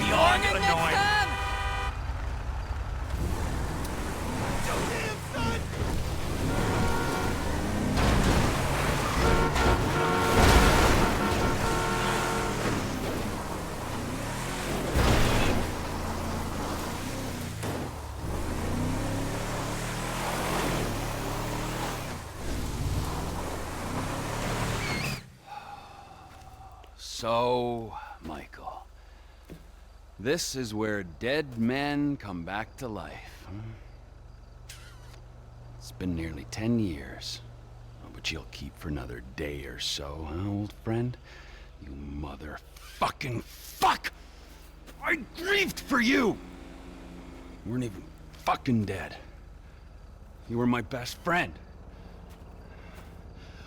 beyond annoying. So, Michael, this is where dead men come back to life. It's been nearly 10 years, but you'll keep for another day or so, huh, old friend? You motherfucking fuck! I grieved for you! You weren't even fucking dead. You were my best friend.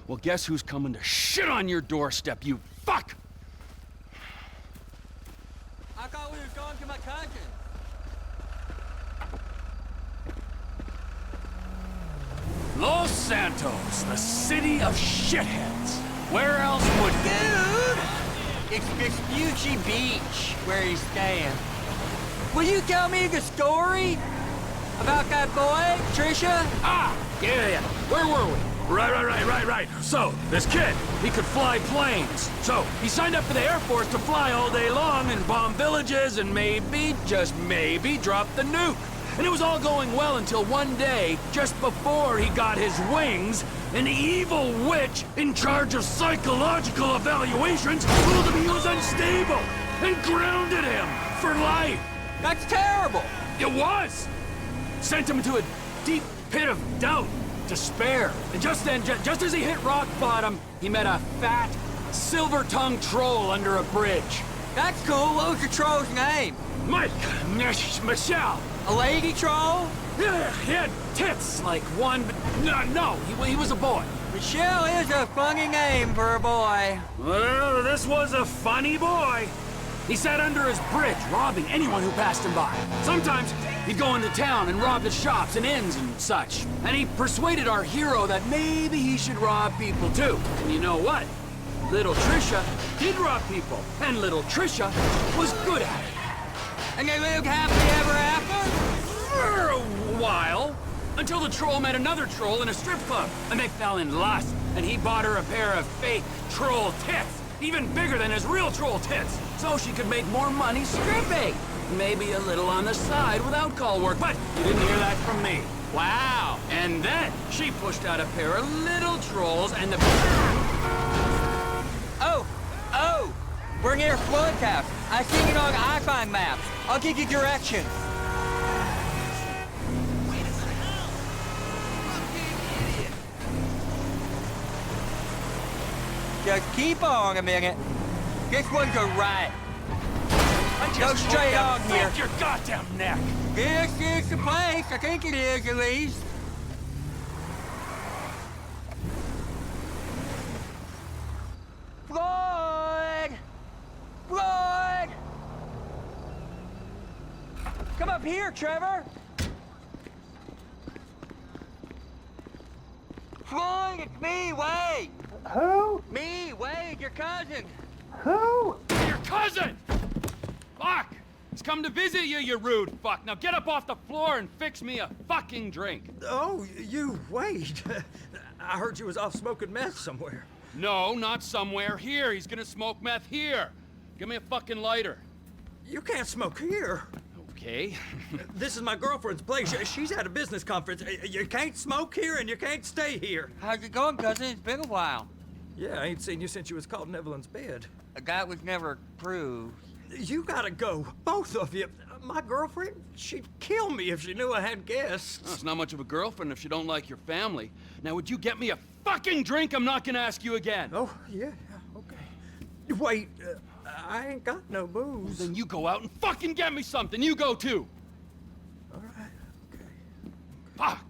Well, guess who's coming to shit on your doorstep, you fuck! I thought we were going to my cousin. Los Santos, the city of shitheads. Where else would Dude! It's Vespucci Beach where he's staying. Will you tell me the story about that boy, Trisha? Ah! Yeah. Where were we? Right. So, this kid, he could fly planes. So, he signed up for the Air Force to fly all day long and bomb villages and maybe, just maybe, drop the nuke. And it was all going well until one day, just before he got his wings, an evil witch in charge of psychological evaluations told him he was unstable and grounded him for life. That's terrible. It was. Sent him into a deep pit of doubt. Despair. And just then, just as he hit rock bottom, he met a fat, silver-tongued troll under a bridge. That's cool. What was the troll's name? Michelle. A lady troll? Yeah, he had tits like one, but no, he was a boy. Michelle is a funny name for a boy. Well, this was a funny boy. He sat under his bridge, robbing anyone who passed him by. Sometimes he'd go into town and rob the shops and inns and such. And he persuaded our hero that maybe he should rob people too. And you know what? Little Trisha did rob people, and little Trisha was good at it. And they lived happily ever after? For a while. Until the troll met another troll in a strip club, and they fell in lust, and he bought her a pair of fake troll tits, even bigger than his real troll tits, so she could make more money stripping. Maybe a little on the side without call work, but you didn't hear that from me. Wow. And then she pushed out a pair of little trolls, and the... Oh! We're near Flood House. I seen it on iPhone maps. I'll give you directions. Just keep on a minute. This one's a right. Go straight on here. Your goddamn neck. This is the place. I think it is, at least. Floyd! Come up here, Trevor. Floyd, it's me, Wade. Who? Me, Wade, your cousin. Who? Your cousin! Fuck! He's come to visit you, you rude fuck. Now get up off the floor and fix me a fucking drink. Oh, you, Wade. I heard you was off smoking meth somewhere. No, not somewhere. Here. He's gonna smoke meth here. Give me a fucking lighter. You can't smoke here. Okay. This is my girlfriend's place. She's at a business conference. You can't smoke here and you can't stay here. How's it going, cousin? It's been a while. Yeah, I ain't seen you since you was caught in Evelyn's bed. That was never proved. You gotta go, both of you. My girlfriend, she'd kill me if she knew I had guests. Well, it's not much of a girlfriend if you don't like your family. Now, would you get me a fucking drink? I'm not gonna ask you again. Oh, yeah, okay. Wait, I ain't got no booze. Well, then you go out and fucking get me something. You go too. All right, okay. Fuck.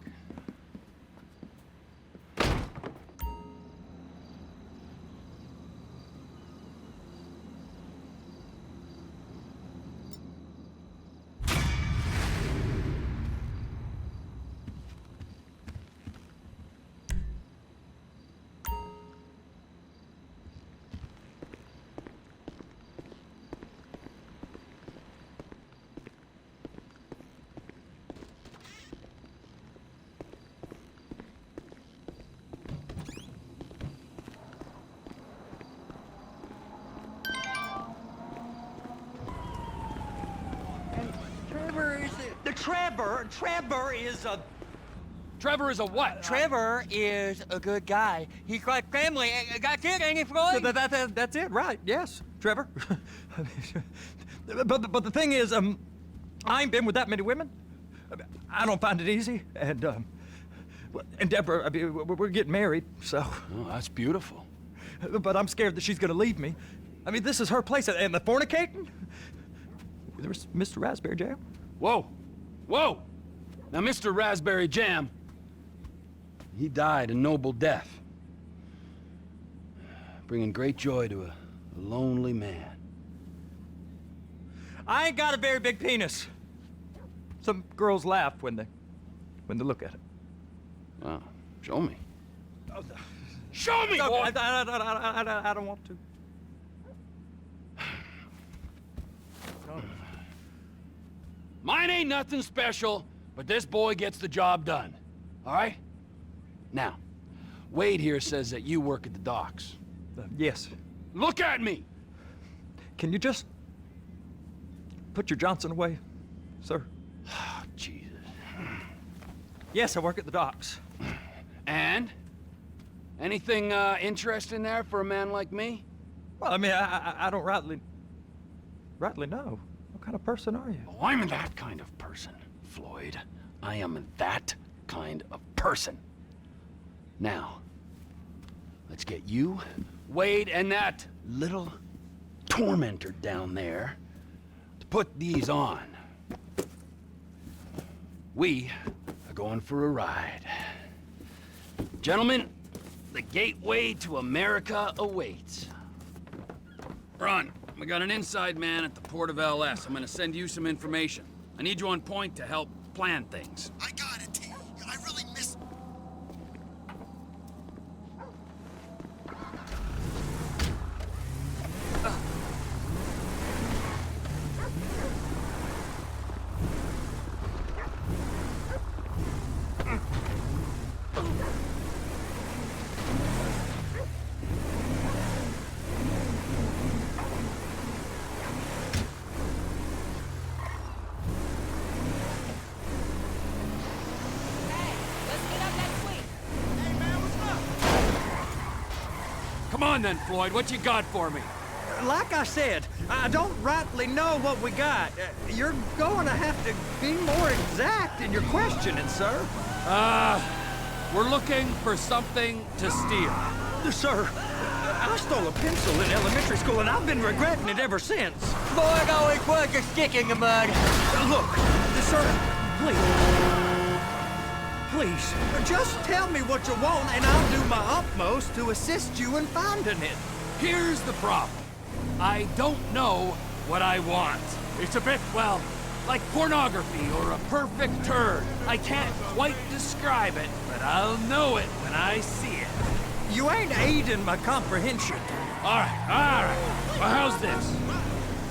And Trevor is a... Trevor is a... Trevor is a what? Trevor is a good guy. He's like family. Got kid, ain't he, Floyd? That's it, right? Yes, Trevor. but the thing is, I ain't been with that many women. I don't find it easy, and Deborah, I mean, we're getting married, so. Oh, that's beautiful. But I'm scared that she's gonna leave me. I mean, this is her place, and the fornicating? There's Mr. Raspberry Jam. Whoa, whoa! Now, Mr. Raspberry Jam, he died a noble death, bringing great joy to a lonely man. I ain't got a very big penis. Some girls laugh when they look at it. Oh, show me. Show me, No, boy! I don't want to. Mine ain't nothing special, but this boy gets the job done. All right? Now, Wade here says that you work at the docks. Yes. Look at me! Can you just put your Johnson away, sir? Oh, Jesus. Yes, I work at the docks. And? Anything interesting there for a man like me? Well, I mean, I don't rightly know. What kind of person are you? Oh, I'm that kind of person, Floyd. I am that kind of person. Now, let's get you, Wade, and that little tormentor down there to put these on. We are going for a ride. Gentlemen, the gateway to America awaits. Ron, we got an inside man at the port of LS. I'm gonna send you some information. I need you on point to help plan things. I got it, T. I really miss... Come on then, Floyd. What you got for me? Like I said, I don't rightly know what we got. You're going to have to be more exact in your questioning, sir. We're looking for something to steal. Sir, I stole a pencil in elementary school, and I've been regretting it ever since. Floyd always was a stick in the mud. Look, sir, please, just tell me what you want, and I'll do my utmost to assist you in finding it. Here's the problem. I don't know what I want. It's a bit, well, like pornography or a perfect turd. I can't quite describe it, but I'll know it when I see it. You ain't aiding my comprehension. All right. Well, how's this?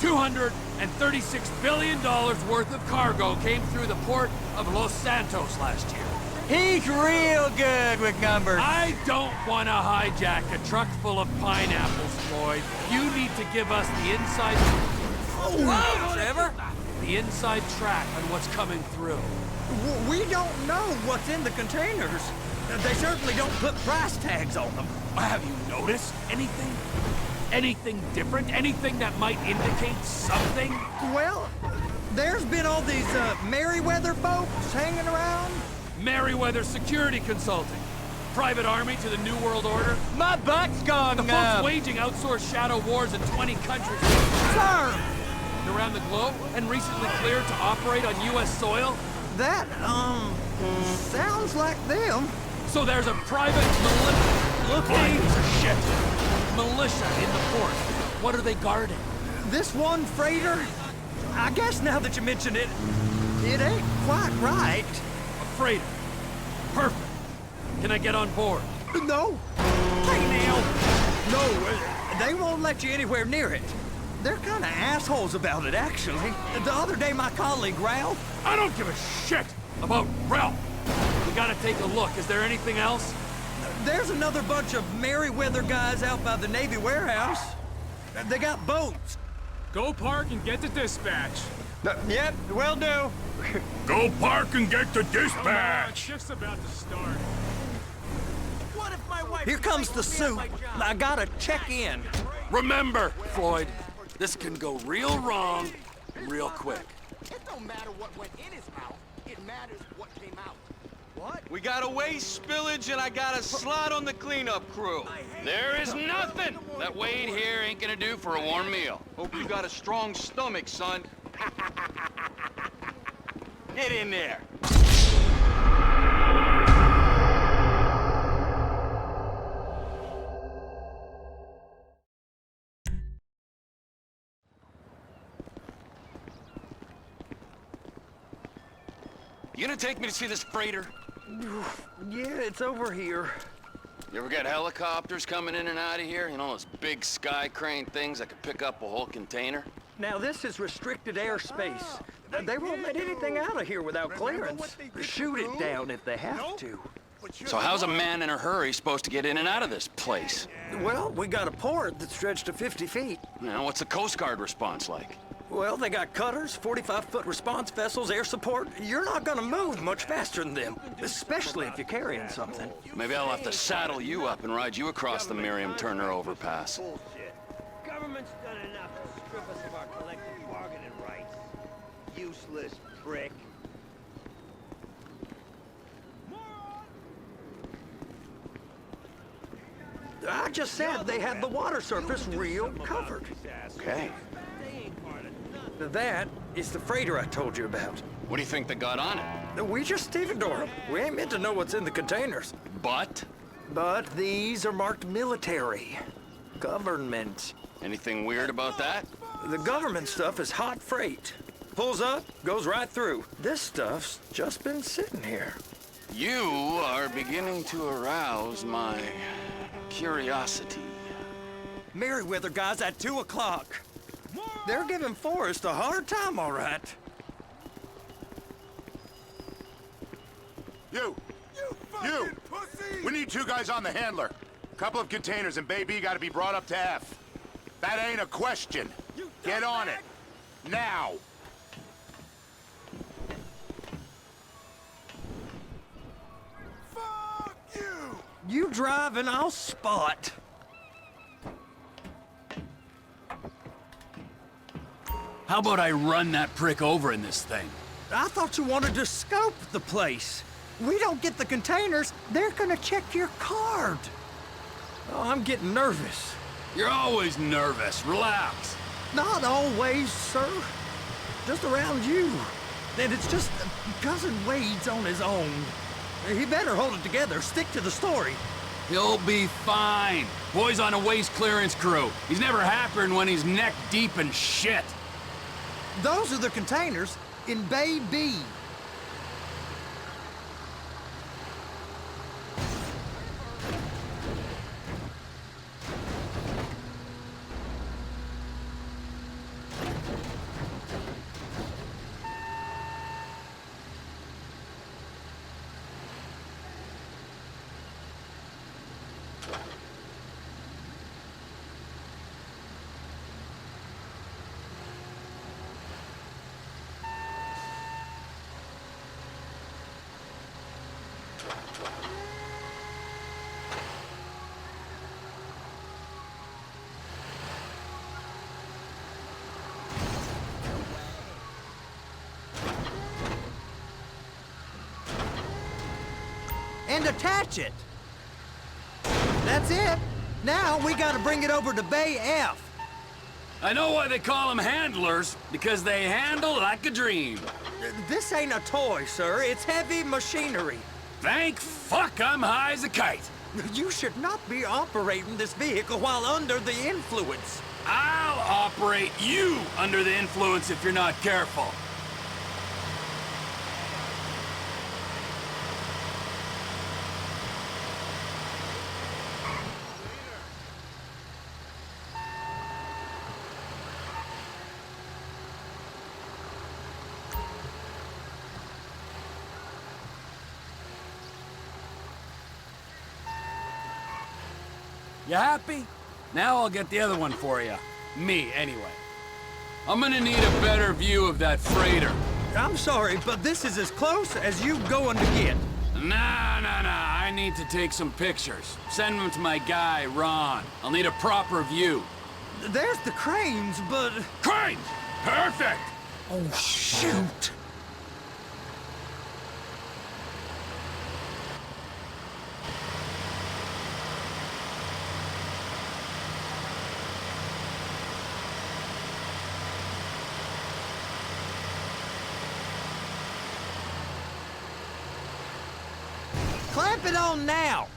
$236 billion worth of cargo came through the port of Los Santos last year. He's real good with numbers. I don't want to hijack a truck full of pineapples, Floyd. You need to give us the inside... Whoa, Trevor! The inside track on what's coming through. We don't know what's in the containers. They certainly don't put price tags on them. Have you noticed anything? Anything different? Anything that might indicate something? Well, there's been all these Merryweather folks hanging around. Merryweather Security Consulting. Private army to the New World Order. My butt's gone The numb. folks waging outsourced shadow wars in 20 countries Sir! around the globe and recently cleared to operate on U.S. soil. That, sounds like them. So there's a private piece of shit. Militia in the port. What are they guarding? This one freighter, I guess now that you mention it, it ain't quite right. A freighter. Perfect. Can I get on board? No. Hey, now. No, they won't let you anywhere near it. They're kind of assholes about it, actually. The other day, my colleague, Ralph... I don't give a shit about Ralph. We gotta take a look. Is there anything else? There's another bunch of Merryweather guys out by the Navy warehouse. They got boats. Go park and get the dispatch. Yep, will do. Go park and get the Come on, dispatch! shift's about to start. Here comes the suit. I gotta check in. Remember, Floyd, this can go real wrong real quick. It don't matter what went in his mouth. It matters what came out. What? We got a waste spillage and I got a slot on the cleanup crew. There is nothing that Wade here ain't gonna do for a warm meal. Hope you got a strong stomach, son. Get in there. You gonna take me to see this freighter? Yeah, it's over here. You ever get helicopters coming in and out of here? You know, those big sky crane things that could pick up a whole container? Now, this is restricted airspace. They won't let anything out of here without clearance. Shoot it down if they have to. So how's a man in a hurry supposed to get in and out of this place? Well, we got a port that stretched to 50 feet. Now, what's the Coast Guard response like? Well, they got cutters, 45-foot response vessels, air support. You're not gonna move much faster than them, especially if you're carrying something. Maybe I'll have to saddle you up and ride you across the Miriam Turner overpass. Bullshit. Government's done enough to strip us of our collective bargaining rights. Useless prick. I just said they had the water surface real covered. Okay. That is the freighter I told you about. What do you think they got on it? We just stevedore them. We ain't meant to know what's in the containers. But? But these are marked military. Government. Anything weird about that? The government stuff is hot freight. Pulls up, goes right through. This stuff's just been sitting here. You are beginning to arouse my curiosity. Merriweather guys at 2 o'clock. They're giving Forrest a hard time, all right. You! We need 2 guys on the handler. Couple of containers and Baby gotta be brought up to F. That ain't a question. Get on it. Now! Fuck you! You drive and I'll spot. How about I run that prick over in this thing? I thought you wanted to scope the place. We don't get the containers, they're gonna check your card. Oh, I'm getting nervous. You're always nervous. Relax. Not always, sir. Just around you. And it's just Cousin Wade's on his own. He better hold it together, stick to the story. He'll be fine. Boy's on a waste clearance crew. He's never happier than when he's neck deep in shit. Those are the containers in Bay B. And attach it. That's it. Now we gotta bring it over to Bay F. I know why they call them handlers, because they handle like a dream. This ain't a toy, sir. It's heavy machinery. Thank fuck I'm high as a kite. You should not be operating this vehicle while under the influence. I'll operate you under the influence if you're not careful. You happy? Now I'll get the other one for you. Me, anyway. I'm gonna need a better view of that freighter. I'm sorry, but this is as close as you going to get. Nah. I need to take some pictures. Send them to my guy, Ron. I'll need a proper view. There's the cranes, but... Cranes! Perfect! Oh, shoot! Clamp it on now!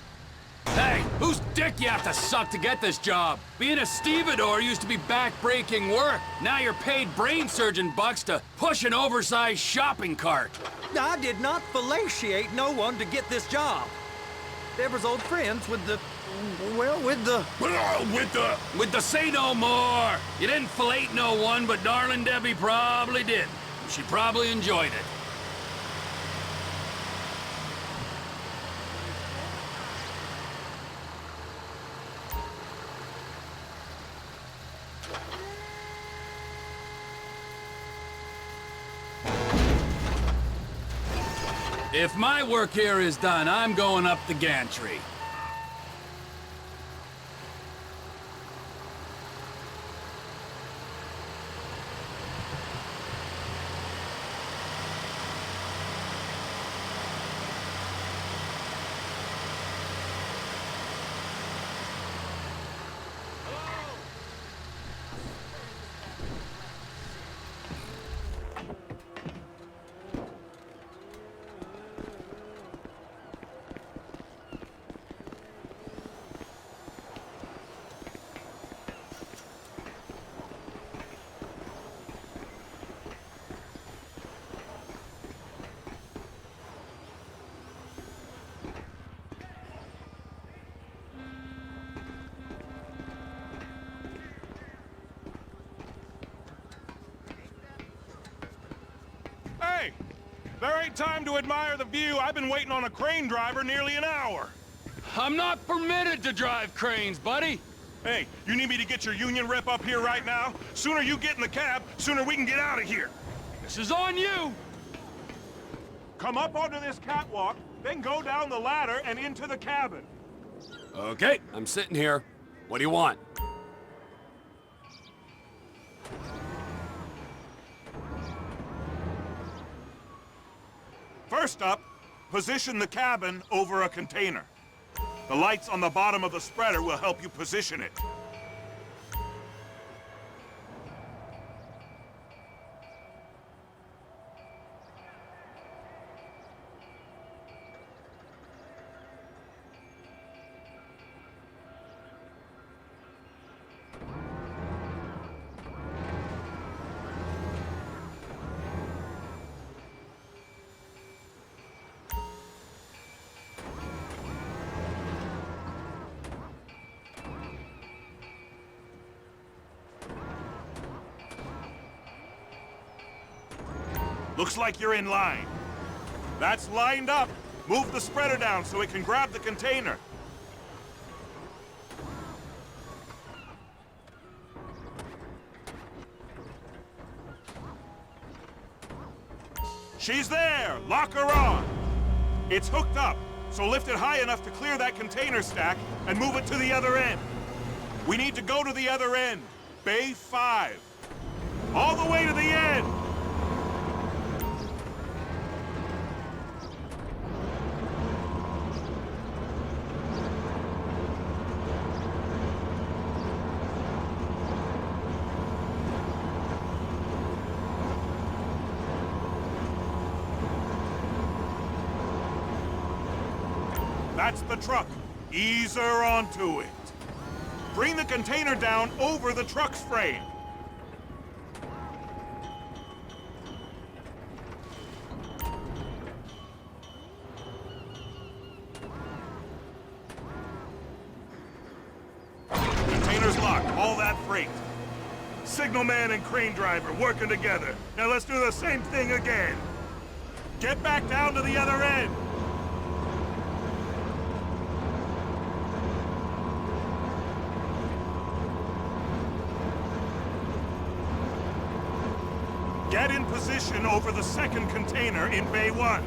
Hey, whose dick you have to suck to get this job? Being a stevedore used to be back-breaking work. Now you're paid brain surgeon bucks to push an oversized shopping cart. I did not fellatiate no one to get this job. Deborah's old friends with the... well, with the... With the say no more. You didn't fillet no one, but darling Debbie probably did. She probably enjoyed it. If my work here is done, I'm going up the gantry. Hey! There ain't time to admire the view. I've been waiting on a crane driver nearly an hour. I'm not permitted to drive cranes, buddy. Hey, you need me to get your union rep up here right now? Sooner you get in the cab, sooner we can get out of here. This is on you. Come up onto this catwalk, then go down the ladder and into the cabin. Okay, I'm sitting here. What do you want? First up, position the cabin over a container. The lights on the bottom of the spreader will help you position it. Looks like you're in line. That's lined up. Move the spreader down so it can grab the container. She's there! Lock her on! It's hooked up, so lift it high enough to clear that container stack and move it to the other end. We need to go to the other end. Bay 5. All the way to the end! That's the truck. Ease her onto it. Bring the container down over the truck's frame. Container's locked. All that freight. Signalman and crane driver working together. Now let's do the same thing again. Get back down to the other end. Get in position over the second container in Bay 1.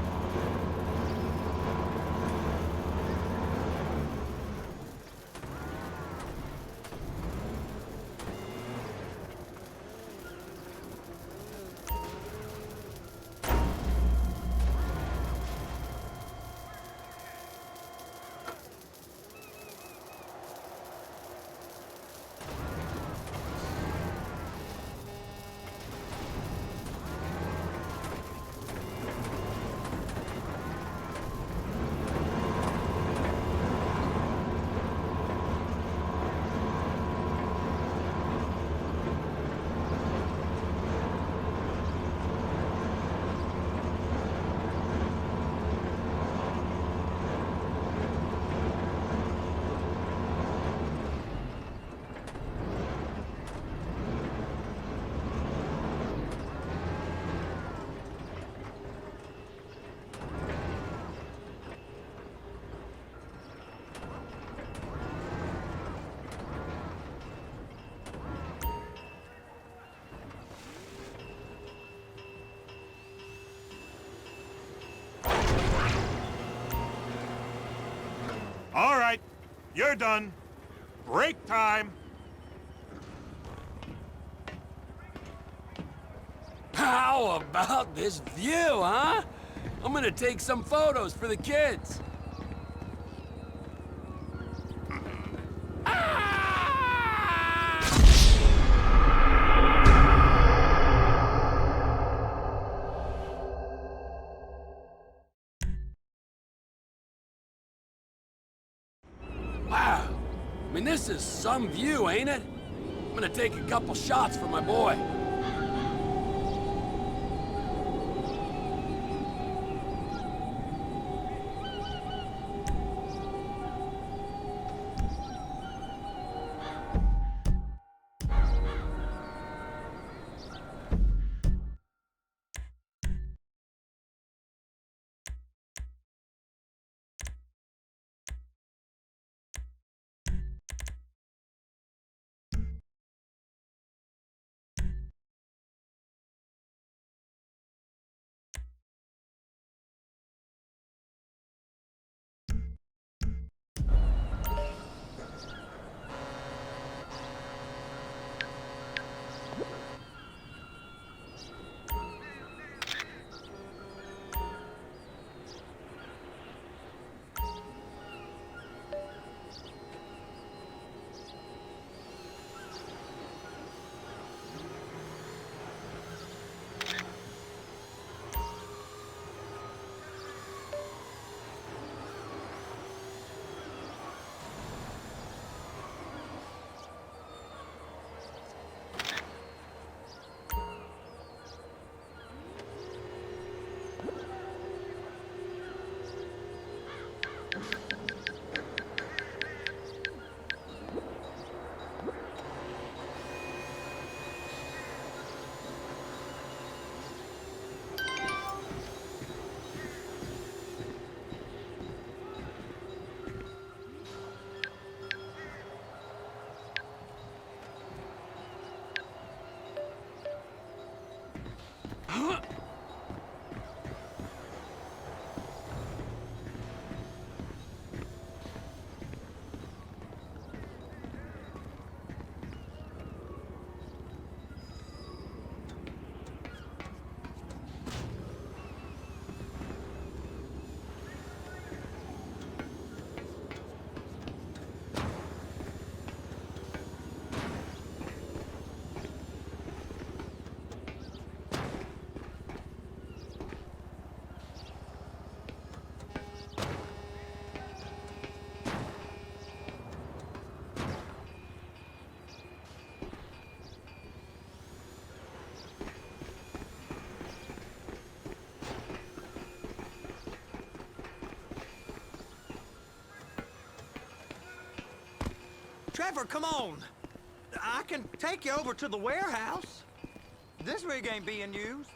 All right, you're done. Break time. How about this view, huh? I'm gonna take some photos for the kids. Wow, I mean, this is some view, ain't it? I'm gonna take a couple shots for my boy. Trevor, come on. I can take you over to the warehouse. This rig ain't being used.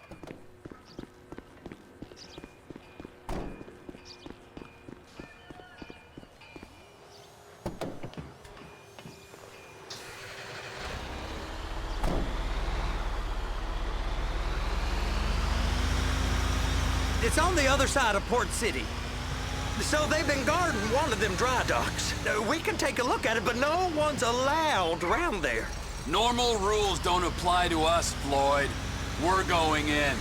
It's on the other side of Port City. So they've been guarding one of them dry docks. We can take a look at it, but no one's allowed around there. Normal rules don't apply to us, Floyd. We're going in.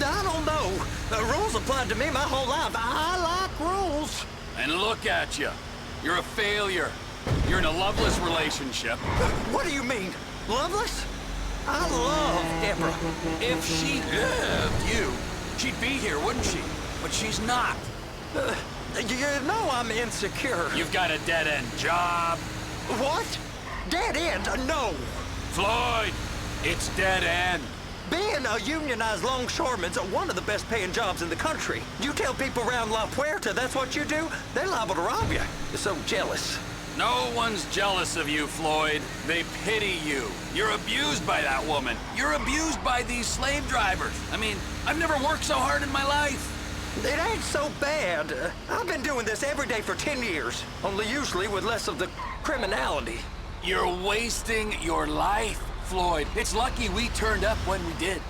I don't know. The rules applied to me my whole life. I like rules. And look at you. You're a failure. You're in a loveless relationship. What do you mean? Loveless? I love Deborah. If she loved you, she'd be here, wouldn't she? But she's not. You know I'm insecure. You've got a dead-end job. What? Dead end? No. Floyd, it's dead end. Being a unionized longshoreman's one of the best paying jobs in the country. You tell people around La Puerta that's what you do, they're liable to rob you. They're so jealous. No one's jealous of you, Floyd. They pity you. You're abused by that woman. You're abused by these slave drivers. I mean, I've never worked so hard in my life. It ain't so bad. I've been doing this every day for 10 years, only usually with less of the criminality. You're wasting your life, Floyd. It's lucky we turned up when we did.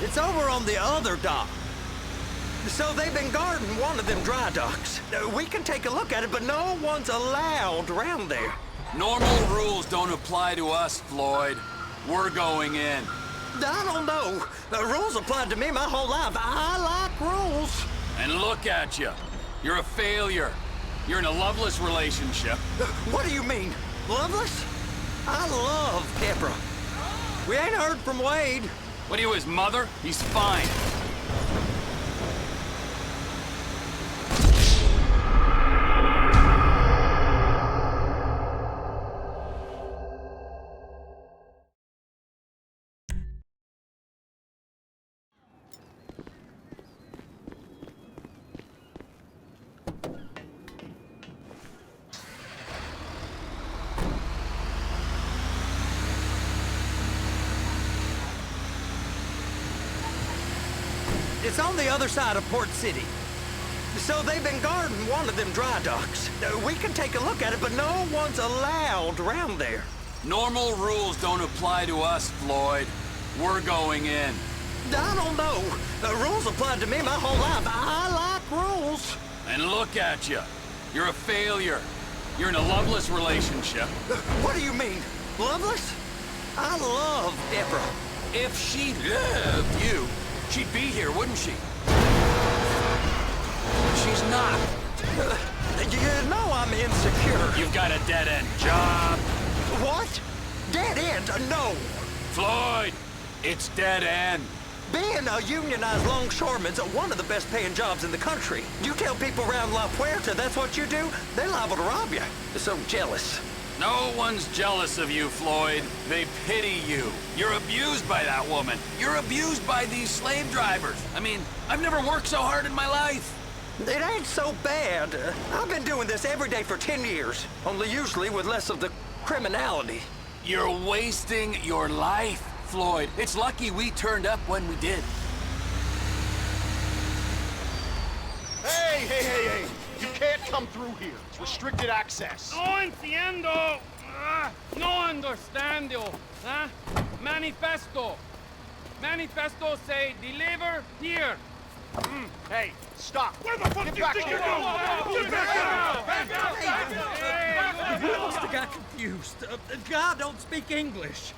It's over on the other dock. So they've been guarding one of them dry docks. We can take a look at it, but no one's allowed around there. Normal rules don't apply to us, Floyd. We're going in. I don't know. The rules applied to me my whole life. I like rules. And look at you. You're a failure. You're in a loveless relationship. What do you mean? Loveless? I love Deborah. We ain't heard from Wade. What are you, his mother? He's fine. It's on the other side of Port City. So they've been guarding one of them dry docks. We can take a look at it, but no one's allowed around there. Normal rules don't apply to us, Floyd. We're going in. I don't know. The rules applied to me my whole life. I like rules. And look at you. You're a failure. You're in a loveless relationship. What do you mean? Loveless? I love Deborah. If she loved you, she'd be here, wouldn't she? She's not. You know I'm insecure. You've got a dead-end job. What? Dead end? No. Floyd, it's dead end. Being a unionized longshoreman's one of the best paying jobs in the country. You tell people around La Puerta that's what you do, they're liable to rob you. They're so jealous. No one's jealous of you, Floyd. They pity you. You're abused by that woman. You're abused by these slave drivers. I mean, I've never worked so hard in my life. It ain't so bad. I've been doing this every day for 10 years, only usually with less of the criminality. You're wasting your life, Floyd. It's lucky we turned up when we did. Hey! You can't come through here. It's restricted access. No entiendo. No understando. Manifesto. Manifesto say deliver here. Hey, stop! Where the fuck do you think you're going? We must have got confused. God don't speak English.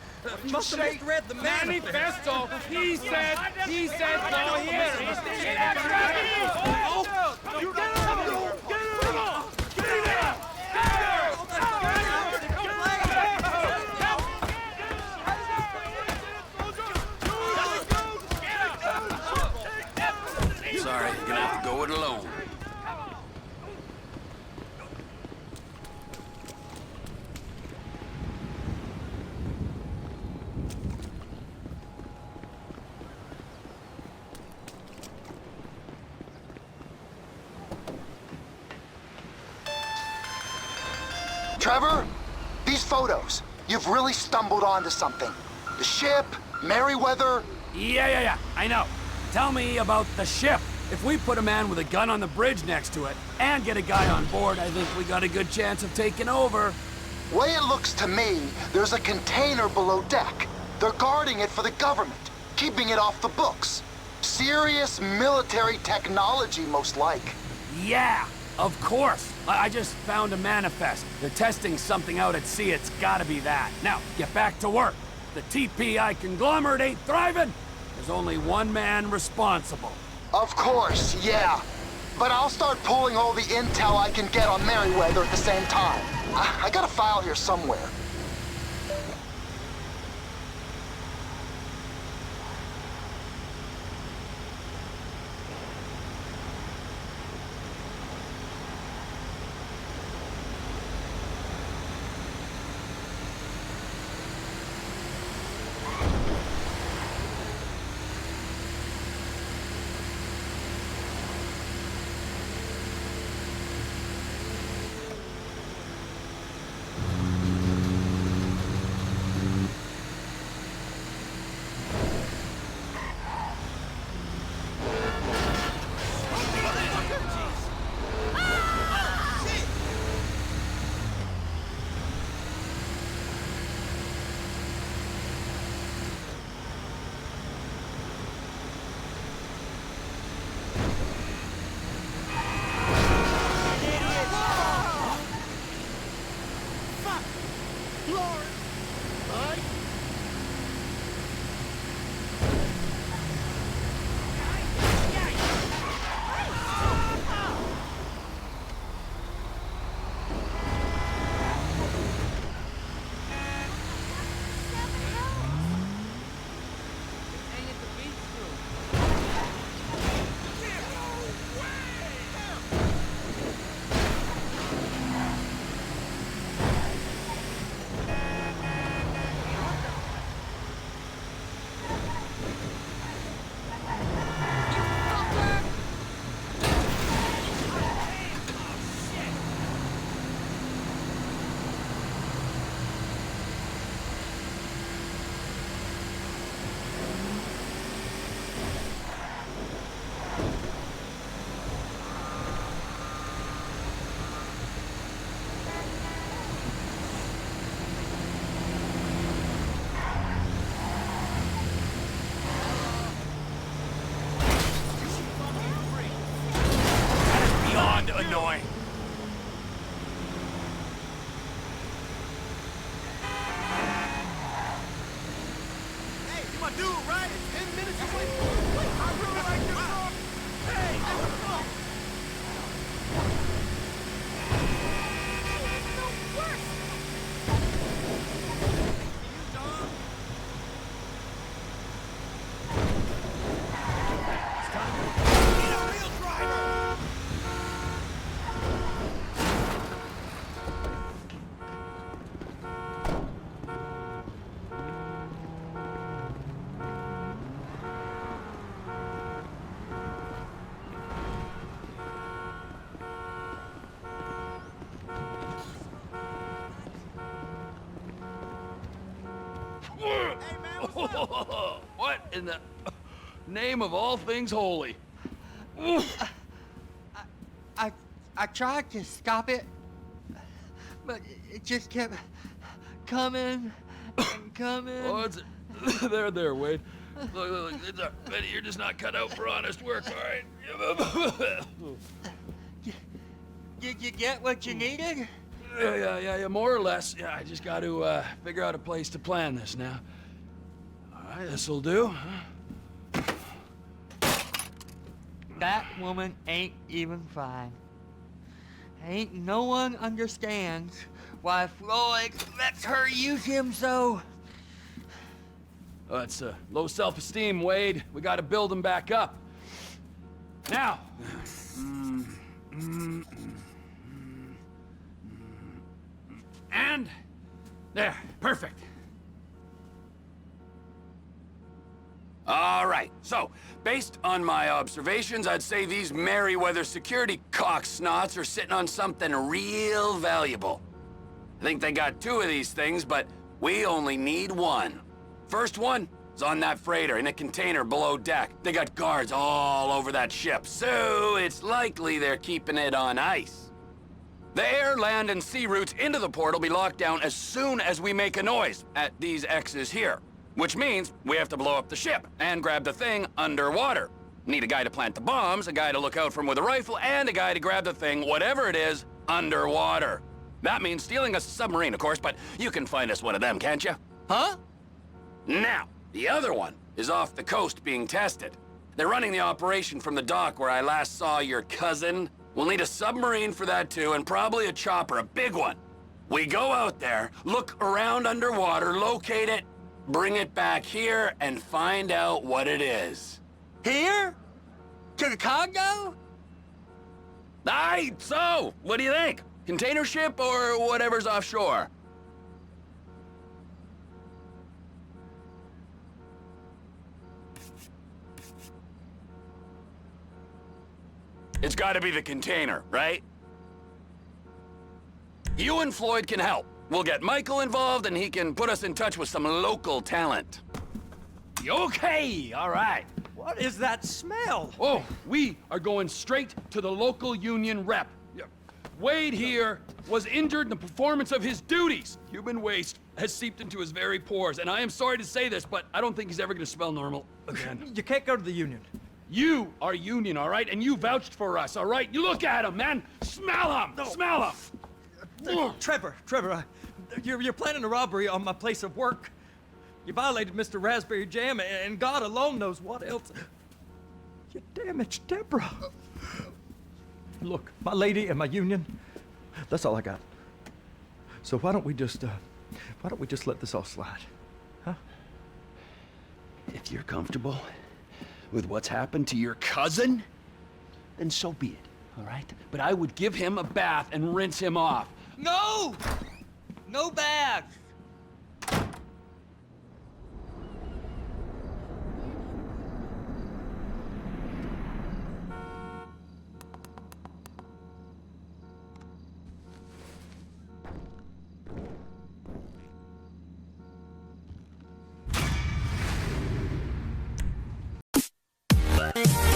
Must have misread the Manifesto. He said, go here. Sorry, you're gonna have to go it alone. Trevor, these photos, you've really stumbled onto something. The ship, Merryweather. Yeah, I know. Tell me about the ship. If we put a man with a gun on the bridge next to it and get a guy on board, I think we got a good chance of taking over. Way it looks to me, there's a container below deck. They're guarding it for the government, keeping it off the books. Serious military technology, most like. Yeah, of course. I just found a manifest. They're testing something out at sea. It's gotta be that. Now, get back to work. The TPI conglomerate ain't thriving. There's only one man responsible. Of course, yeah. But I'll start pulling all the intel I can get on Merryweather at the same time. I got a file here somewhere. Annoying. Hey, you my dude, right? It's 10 minutes away. I really like this song. Hey, let's go. What in the name of all things holy? I tried to stop it, but it just kept coming and coming. Oh, it's there, Wade. Look, Betty, you're just not cut out for honest work, all right? Did you get what you needed? Yeah, more or less. Yeah, I just got to figure out a place to plan this now. All right, this'll do. That woman ain't even fine. Ain't no one understands why Floyd lets her use him so. Oh, that's low self-esteem, Wade. We got to build him back up. Now. And there, perfect. All right, so, based on my observations, I'd say these Merryweather security cocksnots are sitting on something real valuable. I think they got 2 of these things, but we only need 1. First one is on that freighter in a container below deck. They got guards all over that ship, so it's likely they're keeping it on ice. The air, land, and sea routes into the port will be locked down as soon as we make a noise at these X's here. Which means we have to blow up the ship and grab the thing underwater. Need a guy to plant the bombs, a guy to look out for 'em with a rifle, and a guy to grab the thing, whatever it is, underwater. That means stealing a submarine, of course, but you can find us one of them, can't you? Huh? Now, the other one is off the coast being tested. They're running the operation from the dock where I last saw your cousin. We'll need a submarine for that too, and probably a chopper, a big one. We go out there, look around underwater, locate it, bring it back here, and find out what it is. Here? To the Congo? Aye, so, what do you think? Container ship or whatever's offshore? It's gotta be the container, right? You and Floyd can help. We'll get Michael involved and he can put us in touch with some local talent. Okay, all right. What is that smell? Oh, we are going straight to the local union rep. Wade here was injured in the performance of his duties. Human waste has seeped into his very pores, and I am sorry to say this, but I don't think he's ever gonna smell normal again. You can't go to the union. You are union, all right? And you vouched for us, all right? You look at him, man. Smell him. No. Smell him. Trevor, you're planning a robbery on my place of work. You violated Mr. Raspberry Jam, and God alone knows what else. You damaged Deborah. Look, my lady and my union, that's all I got. So why don't we just let this all slide, huh? If you're comfortable with what's happened to your cousin, then so be it, all right? But I would give him a bath and rinse him off. No! No baths! Bye.